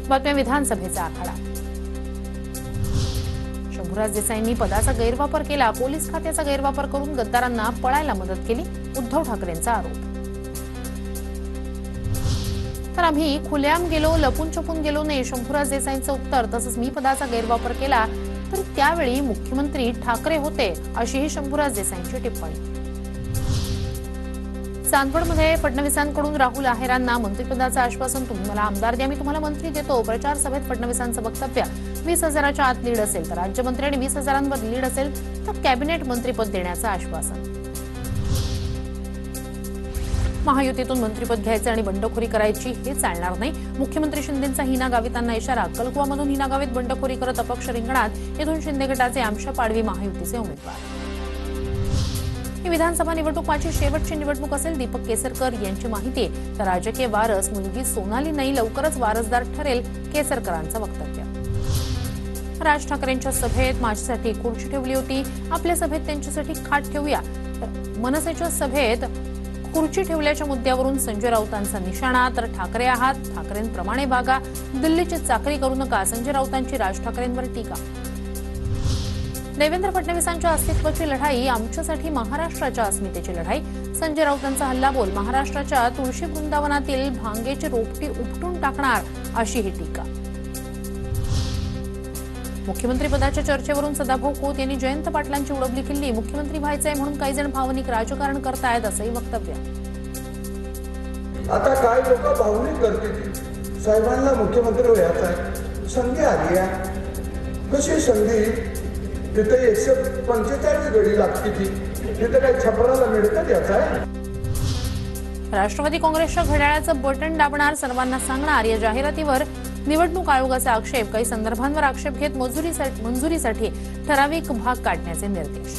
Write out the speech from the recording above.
बातम्या विधानसभेचा आखाडा। शंभूराज देसाईंनी पदाचा गैरवापर केला, पोलीस खात्याचा गैरवापर करून गद्दारांना पळायला मदत केली, उद्धव ठाकरेंचा आरोप। तर आम्ही खुलेआम गेलो, लपून छपून गेलो नाही, शंभूराज देसाईंचं उत्तर। तसंच मी पदाचा गैरवापर केला तर त्यावेळी मुख्यमंत्री ठाकरे होते, अशीही शंभूराज देसाईंची टिप्पणी। चांदवडमध्ये फडणवीसांकडून राहुल आहेरांना मंत्रिपदाचं आश्वासन, तुम्ही मला आमदार द्या, मी तुम्हाला मंत्री देतो। प्रचार सभेत फडणवीसांचं वक्तव्य, 20,000च्या आत लीड असेल तर राज्यमंत्री आणि 20,000वर लीड असेल तर कॅबिनेट मंत्रीपद देण्याचं आश्वासन। महायुतीतून मंत्रिपद घ्यायचं आणि बंडखोरी करायची हे चालणार नाही, मुख्यमंत्री शिंदेंचा हिना गावितांना इशारा। अक्कलकुवामधून हिना गावित बंडखोरी करत अपक्ष रिंगणात, येथून शिंदे गटाचे आमशा पाडवी महायुतीचे उमेदवार। ही विधानसभा निवडणूक माझी शेवटची निवडणूक असेल, दीपक केसरकर यांची माहिती। तर राजकीय वारस मुलगी सोनाली नाही, लवकरच वारसदार ठरेल, केसरकरांचं वक्तव्य। राज ठाकरेंच्या सभेत माझ्यासाठी खुर्ची ठेवली होती, आपल्या सभेत त्यांच्यासाठी खाट ठेवूया। तर मनसेच्या सभेत खुर्ची ठेवल्याच्या मुद्द्यावरून संजय राऊतांचा निशाणा। तर ठाकरे आहात, ठाकरेंप्रमाणे वागा, दिल्लीची चाकरी करू नका, संजय राऊतांची राज ठाकरेंवर टीका। देवेंद्र फडणवीसांच्या अस्तित्वाची लढाई आमच्यासाठी महाराष्ट्राच्या अस्मितेची लढाई, संजय राऊतांचा हल्लाबोल। महाराष्ट्राच्या तुळशी वृंदावनातील भांगेची रोपटी उपटून टाकणार, अशी ही टीका। मुख्यमंत्रीपदाच्या चर्चेवरून सदाभाऊ खोत यांनी जयंत पाटलांची उडवली खिल्ली, मुख्यमंत्री व्हायचंय म्हणून काही जण भावनिक राजकारण करतायत, असंही वक्तव्य। आता काय लोक भावनिक करतील, साहेबांना मुख्यमंत्री व्हायचं आहे, संधी आली आहे, कशी संधी, तिथे 145 गडी लागते, तिथे काही छपराला मिळतं याचा आहे। राष्ट्रवादी काँग्रेसच्या घड्याळाचं बटन दाबणार, सर्वांना सांगणार, या जाहिरातीवर निवडणूक आयोगाचा आक्षेप। काही संदर्भांवर आक्षेप घेत मंजुरीसाठी ठराविक भाग काढण्याचे निर्देश।